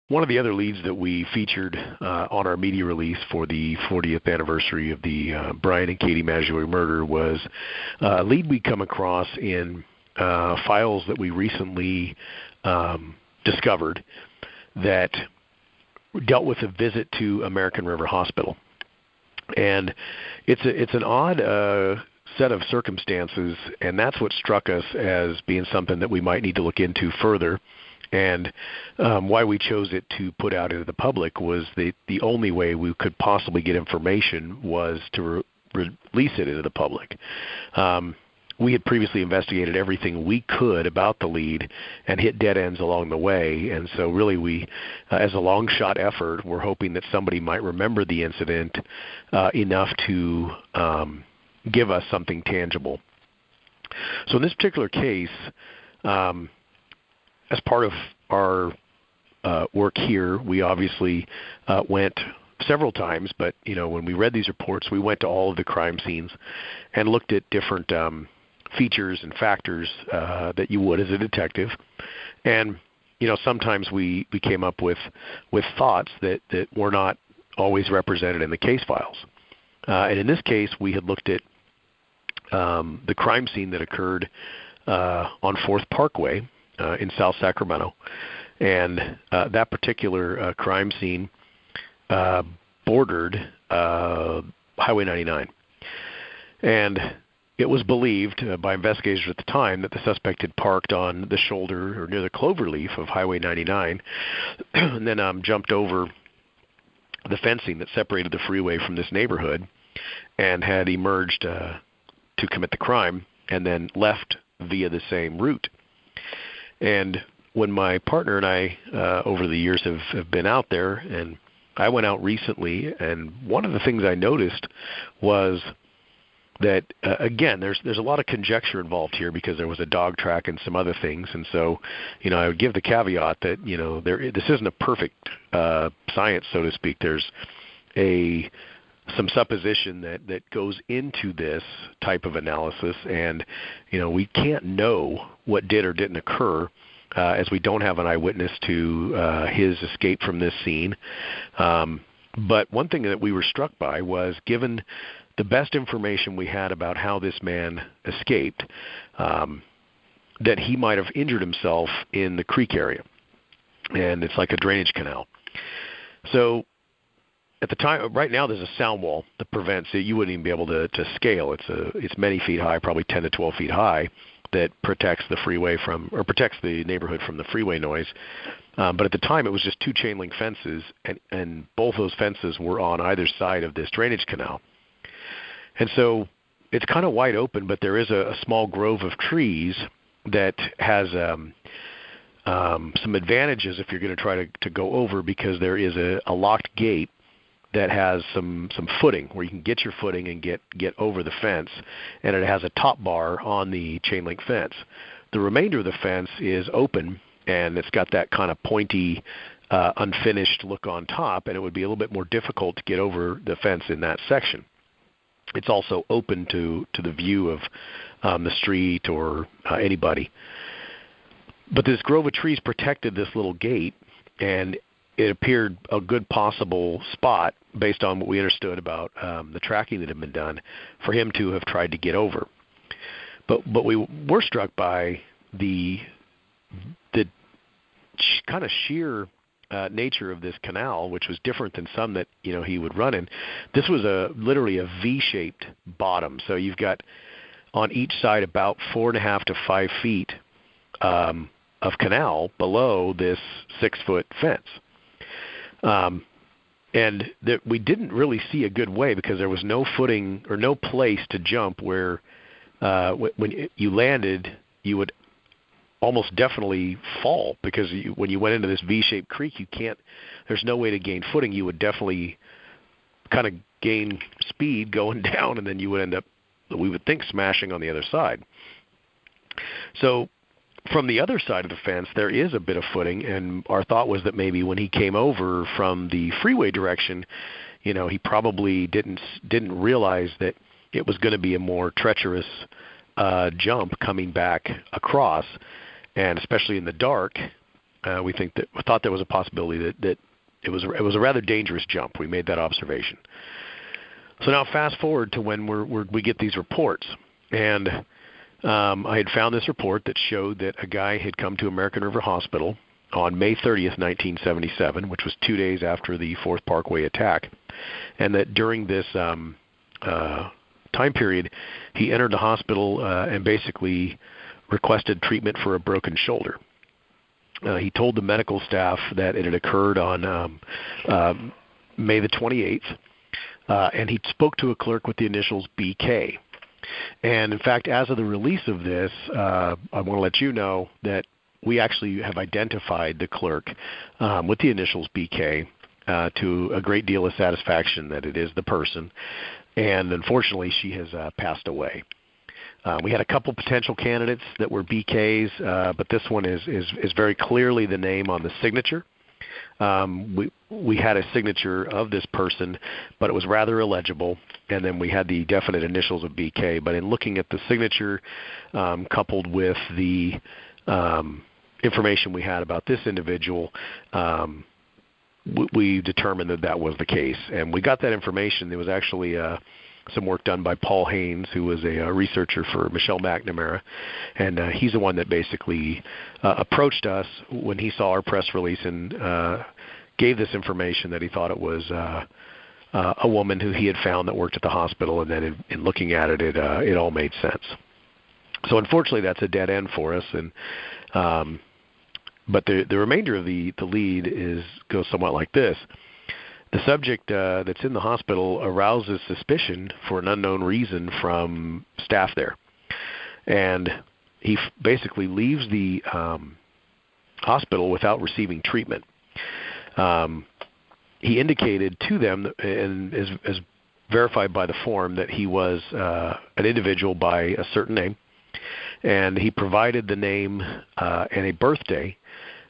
One of the other leads that we featured on our media release for the 40th anniversary of the Brian and Katie Maggiore murder was a lead we come across in files that we recently discovered that dealt with a visit to American River Hospital. And it's an odd set of circumstances, and that's what struck us as being something that we might need to look into further. And why we chose it to put out into the public was the only way we could possibly get information was to release it into the public. We had previously investigated everything we could about the lead and hit dead ends along the way. And so really we, as a long shot effort, we're hoping that somebody might remember the incident enough to give us something tangible. So in this particular case, as part of our work here, we obviously went several times, but when we read these reports, we went to all of the crime scenes and looked at different features and factors that you would as a detective. And sometimes we came up with thoughts that were not always represented in the case files. And in this case, we had looked at the crime scene that occurred on 4th Parkway in South Sacramento. And that particular crime scene bordered Highway 99. And it was believed by investigators at the time that the suspect had parked on the shoulder or near the cloverleaf of Highway 99 and then jumped over the fencing that separated the freeway from this neighborhood and had emerged to commit the crime and then left via the same route. And when my partner and I over the years have been out there, and I went out recently, and one of the things I noticed was that, again, there's a lot of conjecture involved here because there was a dog track and some other things. And so, I would give the caveat that, this isn't a perfect science, so to speak. There's some supposition that goes into this type of analysis, and, we can't know what did or didn't occur as we don't have an eyewitness to his escape from this scene. But one thing that we were struck by was, given the best information we had about how this man escaped, that he might have injured himself in the creek area. And it's like a drainage canal. So at the time, right now there's a sound wall that prevents it. You wouldn't even be able to scale. It's many feet high, probably 10 to 12 feet high, that protects the freeway protects the neighborhood from the freeway noise. But at the time, it was just two chain link fences, and both those fences were on either side of this drainage canal. And so it's kind of wide open, but there is a small grove of trees that has some advantages if you're going to try to go over, because there is a locked gate that has some footing where you can get your footing and get over the fence, and it has a top bar on the chain link fence. The remainder of the fence is open, and it's got that kind of pointy, unfinished look on top, and it would be a little bit more difficult to get over the fence in that section. It's also open to the view of the street or anybody. But this grove of trees protected this little gate, and it appeared a good possible spot, based on what we understood about the tracking that had been done, for him to have tried to get over. But we were struck by the kind of sheer nature of this canal, which was different than some that he would run in. This was literally a V-shaped bottom. So you've got on each side about 4.5 to 5 feet of canal below this 6-foot fence. And that we didn't really see a good way, because there was no footing or no place to jump where when you landed, you would almost definitely fall, because when you went into this V-shaped creek, there's no way to gain footing. You would definitely kind of gain speed going down, and then you would end up, we would think, smashing on the other side. So from the other side of the fence, there is a bit of footing, and our thought was that maybe when he came over from the freeway direction, he probably didn't realize that it was going to be a more treacherous jump coming back across, and especially in the dark, we thought there was a possibility that it was a rather dangerous jump. We made that observation. So now fast forward to when we get these reports, and I had found this report that showed that a guy had come to American River Hospital on May 30th, 1977, which was 2 days after the 4th Parkway attack, and that during this time period, he entered the hospital and basically requested treatment for a broken shoulder. He told the medical staff that it had occurred on May the 28th, and he spoke to a clerk with the initials BK. And in fact, as of the release of this, I want to let you know that we actually have identified the clerk with the initials BK to a great deal of satisfaction that it is the person. And unfortunately, she has passed away. We had a couple potential candidates that were BKs, but this one is very clearly the name on the signature. We had a signature of this person, but it was rather illegible, and then we had the definite initials of BK. But in looking at the signature, coupled with the information we had about this individual, we determined that was the case. And we got that information. There was actually some work done by Paul Haynes, who was a researcher for Michelle McNamara, and he's the one that basically approached us when he saw our press release and gave this information that he thought it was a woman who he had found that worked at the hospital, and then in looking at it, it all made sense. So unfortunately, that's a dead end for us, and but the remainder of the lead goes somewhat like this. The subject that's in the hospital arouses suspicion for an unknown reason from staff there. And he basically leaves the hospital without receiving treatment. He indicated to them, and is verified by the form, that he was an individual by a certain name. And he provided the name and a birthday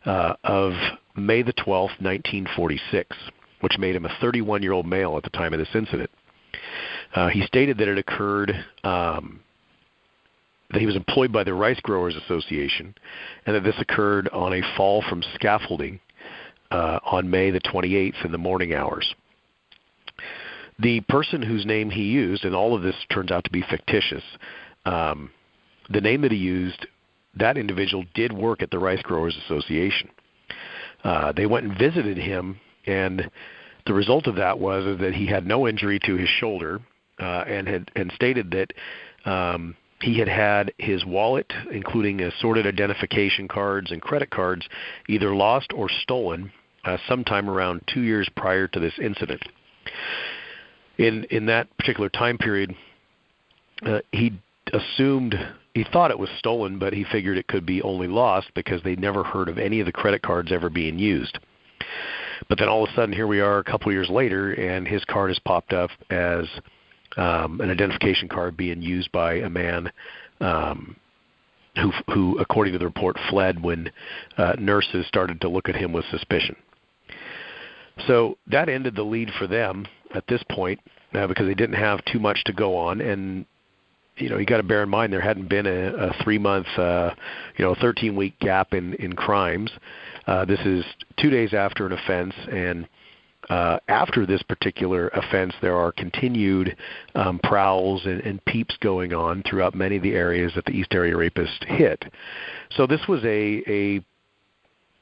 of May the 12th, 1946. Which made him a 31-year-old male at the time of this incident. He stated that it occurred, that he was employed by the Rice Growers Association, and that this occurred on a fall from scaffolding on May the 28th in the morning hours. The person whose name he used, and all of this turns out to be fictitious, the name that he used, that individual did work at the Rice Growers Association. They went and visited him, and the result of that was that he had no injury to his shoulder, and stated that he had his wallet, including assorted identification cards and credit cards, either lost or stolen sometime around 2 years prior to this incident. In that particular time period, he thought it was stolen, but he figured it could be only lost because they never heard of any of the credit cards ever being used. But then all of a sudden, here we are a couple years later, and his card has popped up as an identification card being used by a man who, according to the report, fled when nurses started to look at him with suspicion. So that ended the lead for them at this point because they didn't have too much to go on. And you got to bear in mind there hadn't been a 3-month, 13-week gap in crimes. This is 2 days after an offense, and after this particular offense, there are continued prowls and peeps going on throughout many of the areas that the East Area Rapist hit. So this was a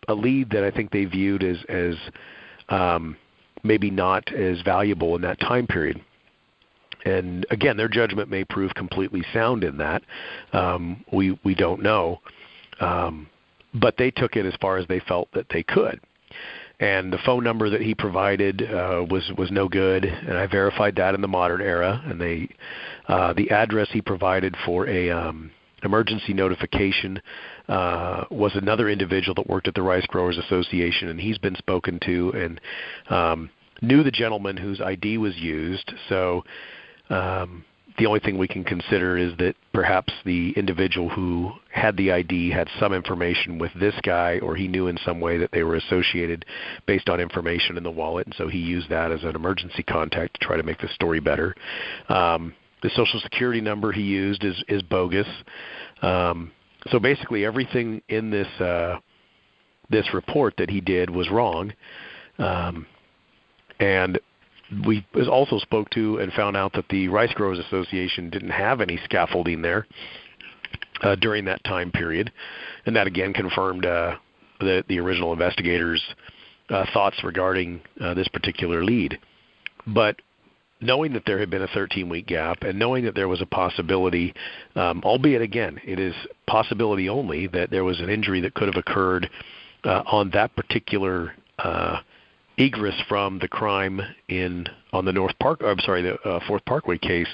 lead that I think they viewed as maybe not as valuable in that time period. And again, their judgment may prove completely sound in that. We don't know. But they took it as far as they felt that they could. And the phone number that he provided was no good, and I verified that in the modern era. And the address he provided for a emergency notification was another individual that worked at the Rice Growers Association, and he's been spoken to and knew the gentleman whose ID was used. So the only thing we can consider is that perhaps the individual who had the ID had some information with this guy, or he knew in some way that they were associated based on information in the wallet, and so he used that as an emergency contact to try to make the story better. The Social Security number he used is bogus. So basically everything in this this report that he did was wrong. And we also spoke to and found out that the Rice Growers Association didn't have any scaffolding there during that time period. And that, again, confirmed the original investigators' thoughts regarding this particular lead. But knowing that there had been a 13-week gap and knowing that there was a possibility, albeit, again, it is possibility only, that there was an injury that could have occurred on that particular egress from the crime on the Fourth Parkway case,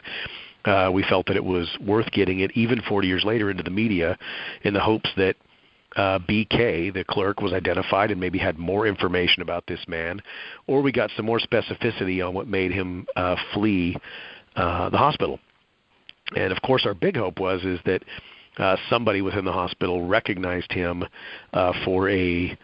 we felt that it was worth getting it even 40 years later into the media in the hopes that BK, the clerk, was identified and maybe had more information about this man, or we got some more specificity on what made him flee the hospital. And of course, our big hope is that somebody within the hospital recognized him for a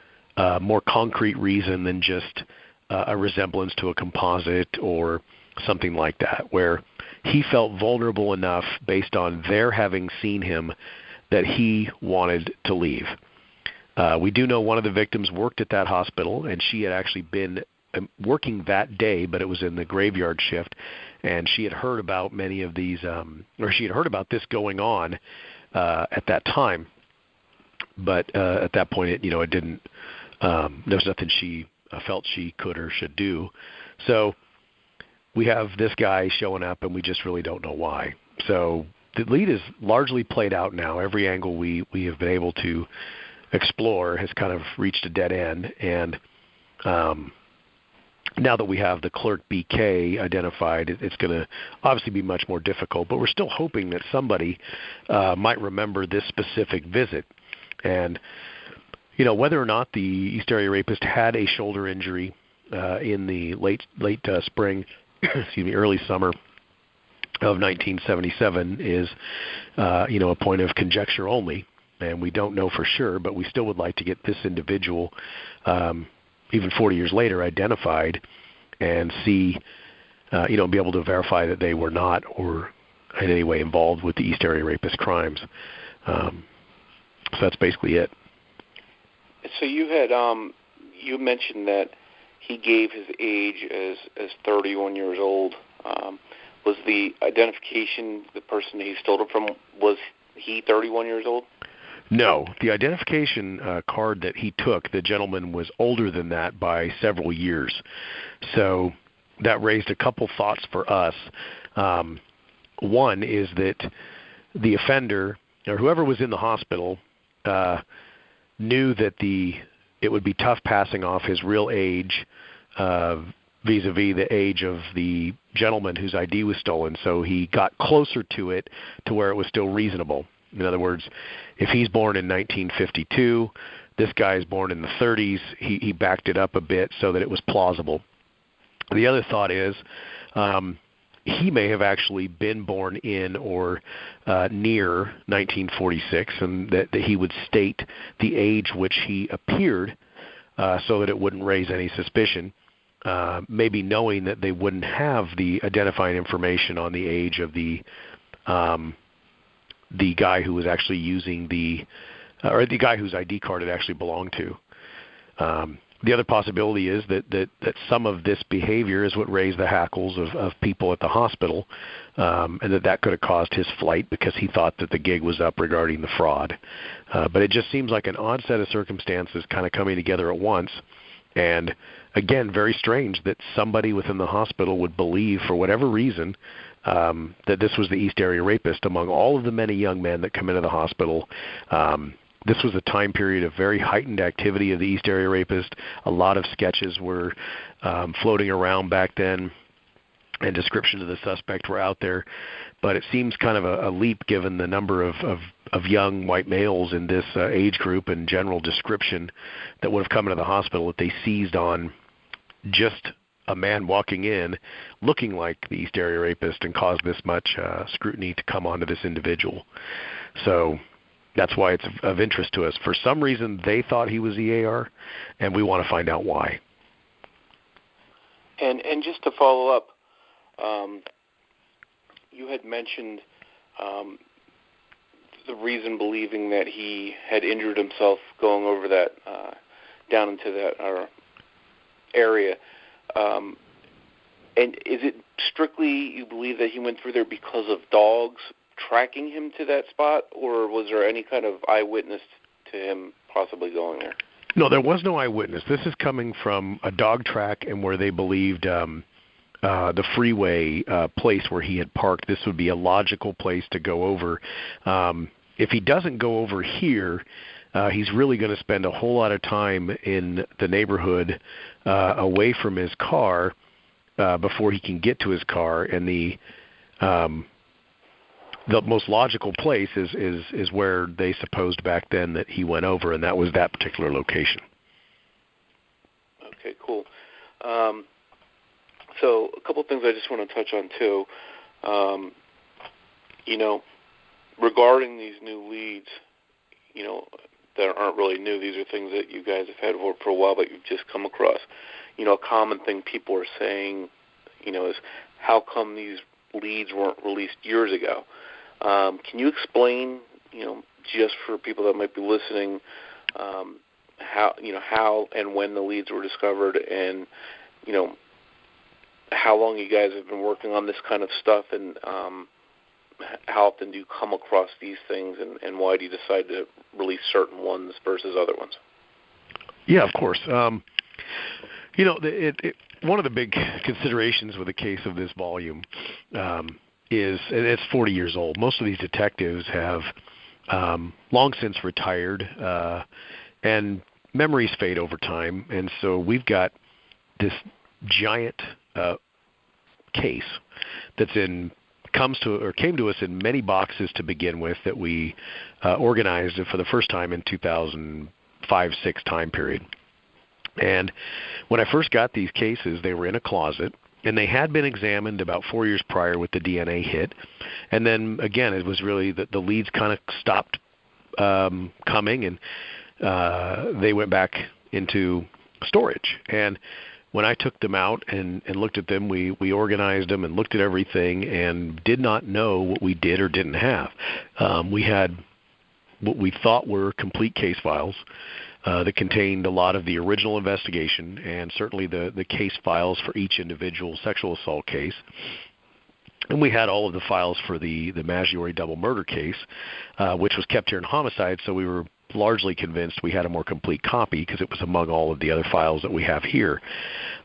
more concrete reason than just a resemblance to a composite or something like that, where he felt vulnerable enough based on their having seen him that he wanted to leave. We do know one of the victims worked at that hospital, and she had actually been working that day, but it was in the graveyard shift, and she had heard about many of these, or she had heard about this going on at that time. But at that point, it didn't. There was nothing she felt she could or should do. So we have this guy showing up, and we just really don't know why. So the lead is largely played out now. Every angle we have been able to explore has kind of reached a dead end. And now that we have the clerk BK identified, it's going to obviously be much more difficult. But we're still hoping that somebody might remember this specific visit. And whether or not the East Area Rapist had a shoulder injury in the late spring, early summer of 1977 is, a point of conjecture only, and we don't know for sure. But we still would like to get this individual, even 40 years later, identified and see, be able to verify that they were not or in any way involved with the East Area Rapist crimes. So that's basically it. So you had you mentioned that he gave his age as 31 years old. Was the identification, the person he stole it from, was he 31 years old? No. The identification card that he took, the gentleman was older than that by several years. So that raised a couple thoughts for us. One is that the offender, or whoever was in the hospital, knew that it would be tough passing off his real age vis-a-vis the age of the gentleman whose ID was stolen. So he got closer to it to where it was still reasonable. In other words, if he's born in 1952, this guy is born in the 30s, he backed it up a bit so that it was plausible. The other thought is he may have actually been born in or near 1946, and that he would state the age which he appeared so that it wouldn't raise any suspicion, maybe knowing that they wouldn't have the identifying information on the age of the guy who was actually using or the guy whose ID card it actually belonged to. The other possibility is that some of this behavior is what raised the hackles of people at the hospital, and that could have caused his flight because he thought that the gig was up regarding the fraud. But it just seems like an odd set of circumstances kind of coming together at once. And again, very strange that somebody within the hospital would believe, for whatever reason, that this was the East Area Rapist among all of the many young men that come into the hospital. This was a time period of very heightened activity of the East Area Rapist. A lot of sketches were floating around back then, and descriptions of the suspect were out there. But it seems kind of a leap given the number of young white males in this age group and general description that would have come into the hospital that they seized on just a man walking in looking like the East Area Rapist and caused this much scrutiny to come onto this individual. So that's why it's of interest to us. For some reason, they thought he was EAR, and we want to find out why. And just to follow up, you had mentioned the reason believing that he had injured himself going over that down into that area. And is it strictly you believe that he went through there because of dogs tracking him to that spot, or was there any kind of eyewitness to him possibly going there? No, there was no eyewitness. This is coming from a dog track and where they believed the freeway place where he had parked. This would be a logical place to go over. If he doesn't go over here, he's really going to spend a whole lot of time in the neighborhood away from his car before he can get to his car. And the most logical place is where they supposed back then that he went over, and that was that particular location. Okay, cool. So a couple of things I just want to touch on, too. Regarding these new leads, that aren't really new. These are things that you guys have had for a while, but you've just come across. A common thing people are saying, is how come these leads weren't released years ago? Can you explain, just for people that might be listening, how and when the leads were discovered, and how long you guys have been working on this kind of stuff, and how often do you come across these things, and why do you decide to release certain ones versus other ones? Yeah, of course. One of the big considerations with a case of this volume is, and it's 40 years old. Most of these detectives have long since retired, and memories fade over time, and so we've got this giant case that's came to us in many boxes to begin with, that we organized for the first time in 2005-06 time period. And when I first got these cases, they were in a closet, and they had been examined about 4 years prior with the DNA hit. And then, again, it was really that the leads kind of stopped coming, and they went back into storage. And when I took them out and looked at them, we organized them and looked at everything and did not know what we did or didn't have. We had what we thought were complete case files that contained a lot of the original investigation, and certainly the case files for each individual sexual assault case. And we had all of the files for the Maggiore double murder case, which was kept here in homicide, so we were largely convinced we had a more complete copy because it was among all of the other files that we have here.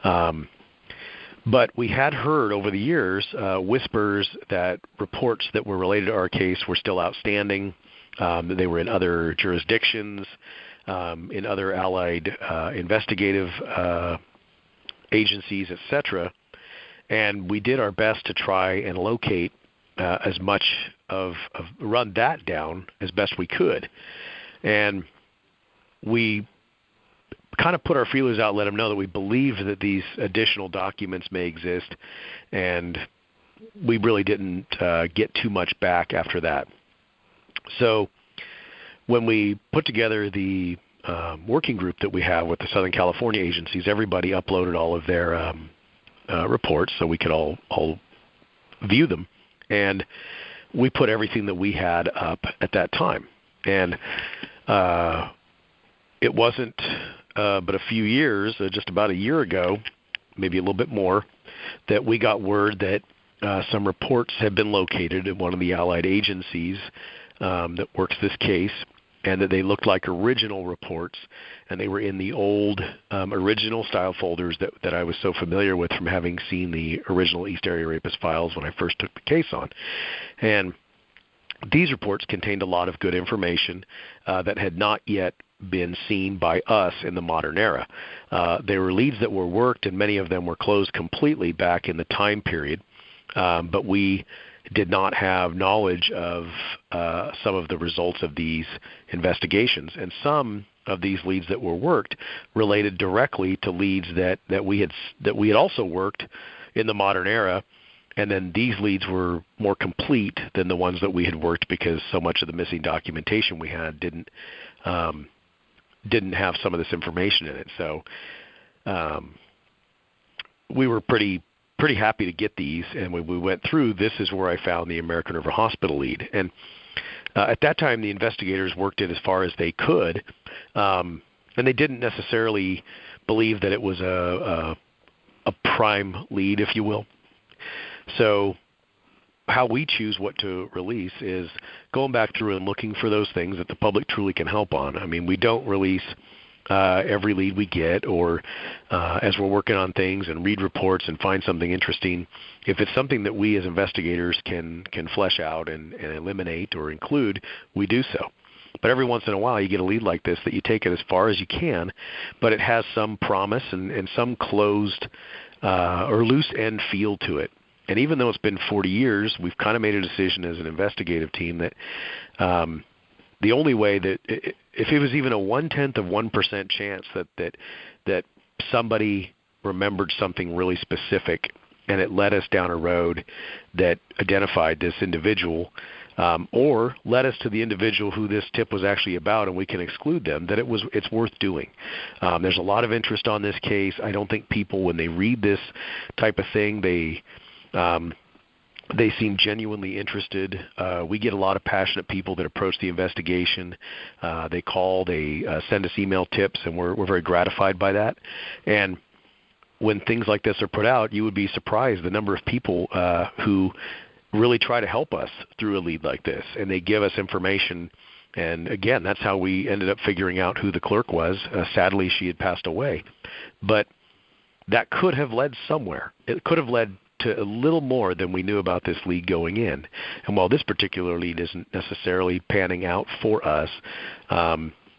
But we had heard over the years whispers that reports that were related to our case were still outstanding, that they were in other jurisdictions, in other allied investigative agencies, etc. And we did our best to try and locate as much run that down as best we could. And we kind of put our feelers out, let them know that we believe that these additional documents may exist, and we really didn't get too much back after that. So when we put together the working group that we have with the Southern California agencies, everybody uploaded all of their reports so we could all view them, and we put everything that we had up at that time. And it wasn't but a few years, just about a year ago, maybe a little bit more, that we got word that some reports had been located at one of the allied agencies that works this case, and that they looked like original reports, and they were in the old original style folders that I was so familiar with from having seen the original East Area Rapist files when I first took the case on. And these reports contained a lot of good information that had not yet been seen by us in the modern era. They were leads that were worked, and many of them were closed completely back in the time period, but we did not have knowledge of some of the results of these investigations. And some of these leads that were worked related directly to leads that we had also worked in the modern era. And then these leads were more complete than the ones that we had worked, because so much of the missing documentation we had didn't have some of this information in it. So we were pretty happy to get these, and when we went through, this is where I found the American River Hospital lead. And at that time, the investigators worked it as far as they could and they didn't necessarily believe that it was a prime lead, if you will. So how we choose what to release is going back through and looking for those things that the public truly can help on. I mean, we don't release every lead we get, or as we're working on things and read reports and find something interesting. If it's something that we as investigators can flesh out and eliminate or include, we do so. But every once in a while you get a lead like this that you take it as far as you can, but it has some promise and some closed or loose end feel to it. And even though it's been 40 years, we've kind of made a decision as an investigative team that the only way that if it was even a 0.1% chance that somebody remembered something really specific and it led us down a road that identified this individual, or led us to the individual who this tip was actually about, and we can exclude them, that it's worth doing. There's a lot of interest on this case. I don't think people, when they read this type of thing, they seem genuinely interested. We get a lot of passionate people that approach the investigation. They call, they send us email tips, and we're very gratified by that. And when things like this are put out, you would be surprised the number of people who really try to help us through a lead like this, and they give us information. And again, that's how we ended up figuring out who the clerk was. Sadly, she had passed away. But that could have led somewhere. It could have led to a little more than we knew about this lead going in. And while this particular lead isn't necessarily panning out for us,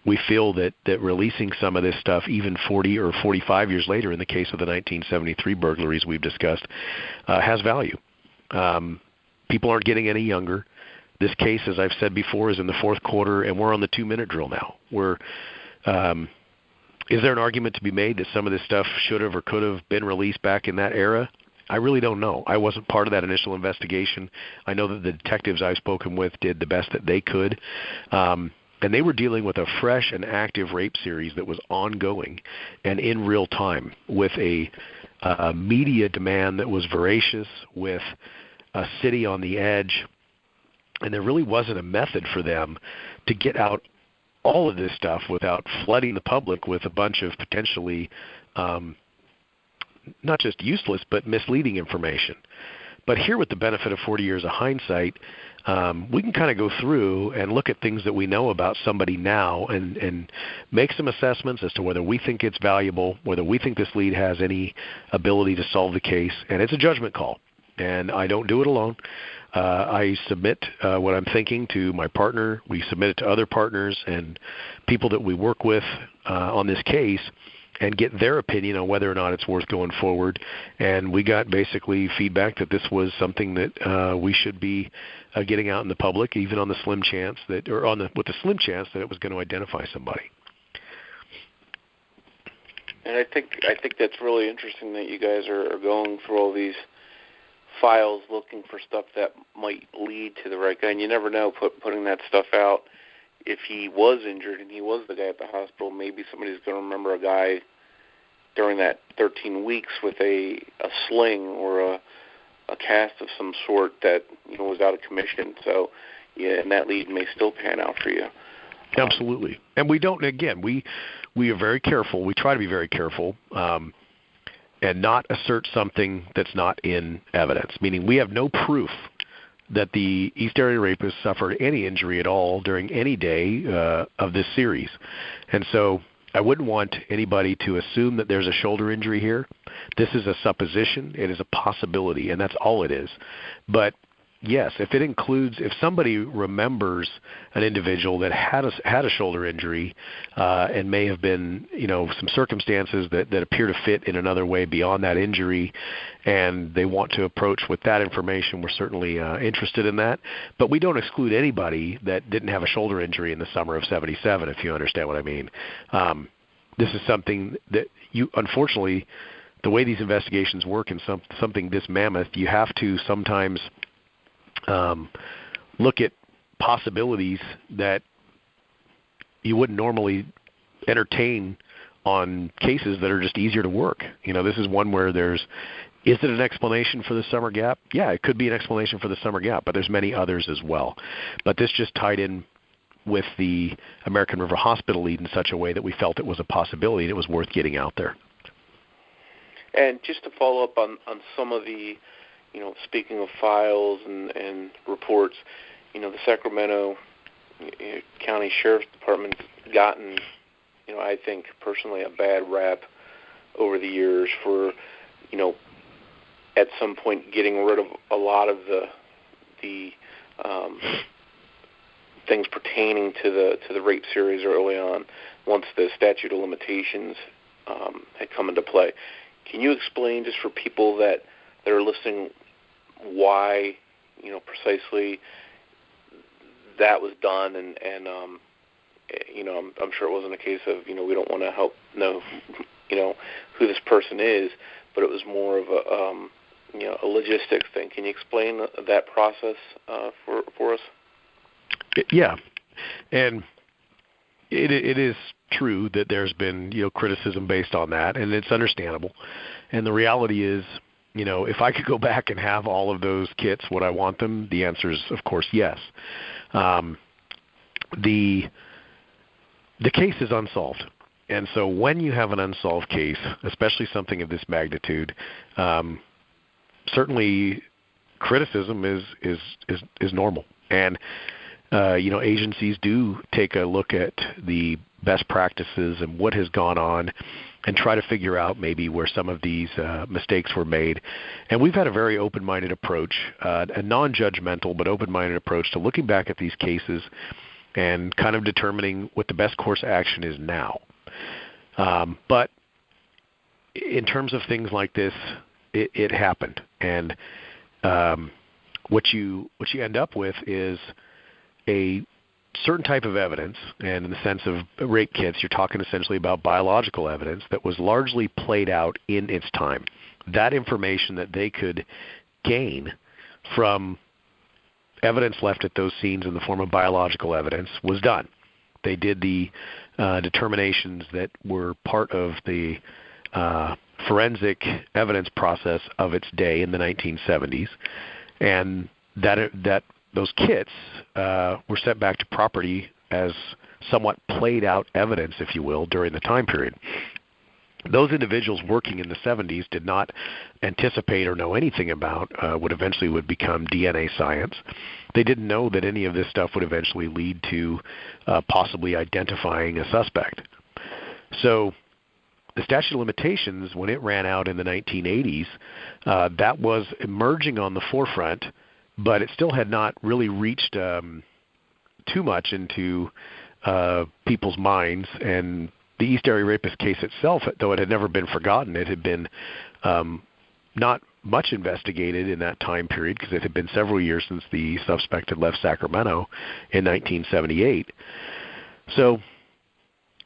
we feel that releasing some of this stuff even 40 or 45 years later, in the case of the 1973 burglaries we've discussed, has value. People aren't getting any younger. This case, as I've said before, is in the fourth quarter, and we're on the 2-minute drill now. Is there an argument to be made that some of this stuff should have or could have been released back in that era? I really don't know. I wasn't part of that initial investigation. I know that the detectives I've spoken with did the best that they could. And they were dealing with a fresh and active rape series that was ongoing and in real time, with a media demand that was voracious, with a city on the edge. And there really wasn't a method for them to get out all of this stuff without flooding the public with a bunch of potentially not just useless but misleading information. But here, with the benefit of 40 years of hindsight, we can kind of go through and look at things that we know about somebody now and make some assessments as to whether we think it's valuable, whether we think this lead has any ability to solve the case. And it's a judgment call. And I don't do it alone. I submit what I'm thinking to my partner. We submit it to other partners and people that we work with on this case, and get their opinion on whether or not it's worth going forward. And we got basically feedback that this was something that we should be getting out in the public, even on the slim chance that, or with the slim chance that it was going to identify somebody. And I think that's really interesting that you guys are going through all these files looking for stuff that might lead to the right guy. And you never know, putting that stuff out. If he was injured and he was the guy at the hospital, maybe somebody's going to remember a guy during that 13 weeks with a sling or a cast of some sort that was out of commission. So, yeah, and that lead may still pan out for you. Absolutely. And we don't. Again, we are very careful. We try to be very careful. And not assert something that's not in evidence, meaning we have no proof that the East Area Rapist suffered any injury at all during any day of this series. And so I wouldn't want anybody to assume that there's a shoulder injury here. This is a supposition. It is a possibility, and that's all it is. But yes, if somebody remembers an individual that had a shoulder injury and may have been, some circumstances that appear to fit in another way beyond that injury, and they want to approach with that information, we're certainly interested in that. But we don't exclude anybody that didn't have a shoulder injury in the summer of '77, if you understand what I mean. This is something that unfortunately, the way these investigations work in something this mammoth, you have to sometimes look at possibilities that you wouldn't normally entertain on cases that are just easier to work. This is one where is it an explanation for the summer gap? Yeah, it could be an explanation for the summer gap, but there's many others as well. But this just tied in with the American River Hospital lead in such a way that we felt it was a possibility and it was worth getting out there. And just to follow up on some of the, speaking of files and reports, the Sacramento County Sheriff's Department's gotten, I think personally a bad rap over the years for, at some point getting rid of a lot of the things pertaining to the rape series early on, once the statute of limitations had come into play. Can you explain, just for people that are listening, why, precisely that was done? And I'm sure it wasn't a case of, we don't want to help know, who this person is, but it was more of a logistics thing. Can you explain that process for us? Yeah, and it is true that there's been criticism based on that, and it's understandable. And the reality is, if I could go back and have all of those kits, would I want them? The answer is, of course, yes. The case is unsolved, and so when you have an unsolved case, especially something of this magnitude, certainly criticism is normal. And agencies do take a look at the best practices and what has gone on and try to figure out maybe where some of these mistakes were made. And we've had a very open-minded approach, a non-judgmental but open-minded approach to looking back at these cases and kind of determining what the best course of action is now. But in terms of things like this, it happened. And what you end up with is a certain type of evidence, and in the sense of rape kits, you're talking essentially about biological evidence that was largely played out in its time. That information that they could gain from evidence left at those scenes in the form of biological evidence was done. They did the determinations that were part of the forensic evidence process of its day in the 1970s, and that those kits were sent back to property as somewhat played out evidence, if you will, during the time period. Those individuals working in the 70s did not anticipate or know anything about what eventually would become DNA science. They didn't know that any of this stuff would eventually lead to possibly identifying a suspect. So the statute of limitations, when it ran out in the 1980s, that was emerging on the forefront, but it still had not really reached too much into people's minds. And the East Area Rapist case itself, though it had never been forgotten, it had been not much investigated in that time period, because it had been several years since the suspect had left Sacramento in 1978. So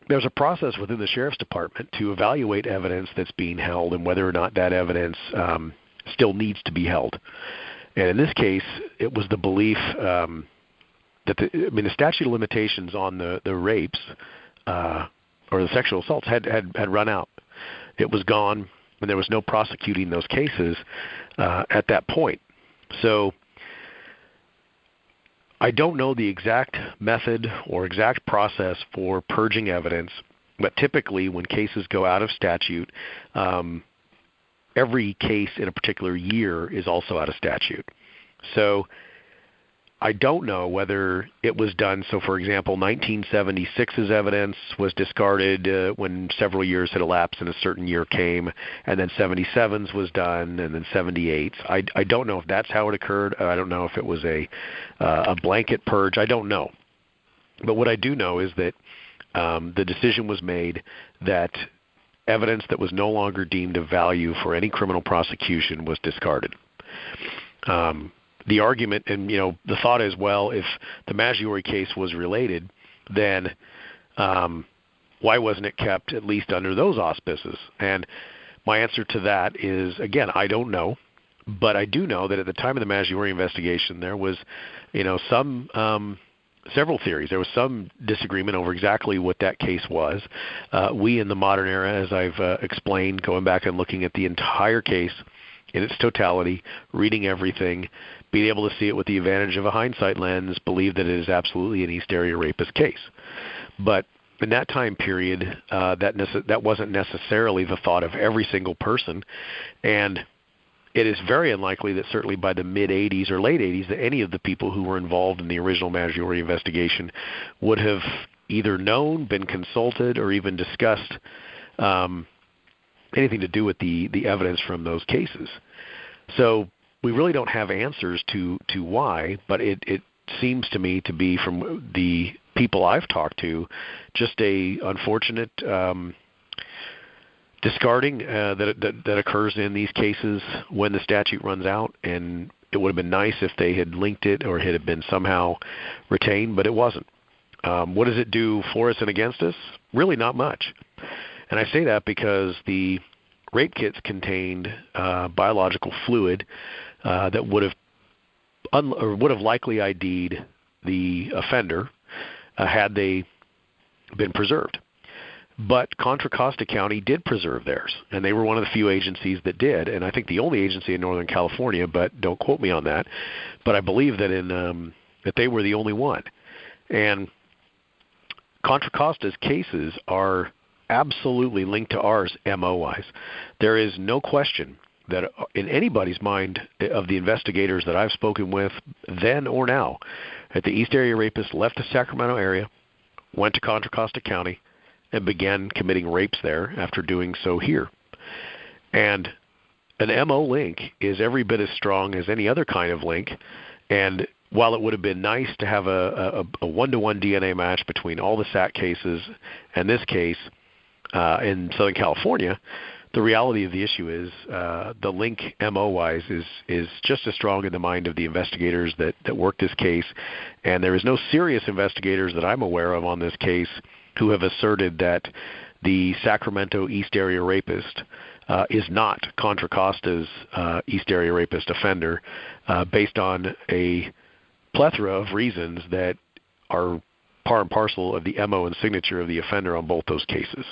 there's a process within the Sheriff's Department to evaluate evidence that's being held and whether or not that evidence still needs to be held. And in this case, it was the belief that the statute of limitations on the rapes or the sexual assaults had run out. It was gone, and there was no prosecuting those cases at that point. So I don't know the exact method or exact process for purging evidence, but typically when cases go out of statute, every case in a particular year is also out of statute. So I don't know whether it was done. So, for example, 1976's evidence was discarded when several years had elapsed and a certain year came, and then 77's was done, and then 78's. I don't know if that's how it occurred. I don't know if it was a blanket purge. I don't know. But what I do know is that the decision was made that evidence that was no longer deemed of value for any criminal prosecution was discarded. The argument, and the thought is, well, if the Maggiore case was related, then why wasn't it kept at least under those auspices? And my answer to that is, again, I don't know, but I do know that at the time of the Maggiore investigation, there was, several theories. There was some disagreement over exactly what that case was. We in the modern era, as I've explained, going back and looking at the entire case, in its totality, reading everything, being able to see it with the advantage of a hindsight lens, believe that it is absolutely an East Area Rapist case. But in that time period, that wasn't necessarily the thought of every single person, and it is very unlikely that certainly by the mid-'80s or late '80s that any of the people who were involved in the original Maggiore investigation would have either known, been consulted, or even discussed anything to do with the evidence from those cases. So we really don't have answers to why, but it seems to me to be, from the people I've talked to, just a unfortunate discarding that occurs in these cases when the statute runs out, and it would have been nice if they had linked it or it had been somehow retained, but it wasn't. What does it do for us and against us? Really not much. And I say that because the rape kits contained biological fluid that would have likely ID'd the offender had they been preserved. But Contra Costa County did preserve theirs, and they were one of the few agencies that did, and I think the only agency in Northern California, but don't quote me on that. But I believe that that they were the only one. And Contra Costa's cases are absolutely linked to ours MO-wise. There is no question that in anybody's mind of the investigators that I've spoken with then or now, that the East Area Rapist left the Sacramento area, went to Contra Costa County, and began committing rapes there after doing so here. And an MO link is every bit as strong as any other kind of link, and while it would have been nice to have a one-to-one DNA match between all the SAC cases and this case in Southern California, the reality of the issue is the link MO-wise is just as strong in the mind of the investigators that worked this case, and there is no serious investigators that I'm aware of on this case who have asserted that the Sacramento East Area Rapist is not Contra Costa's East Area Rapist offender based on a plethora of reasons that are part and parcel of the MO and signature of the offender on both those cases.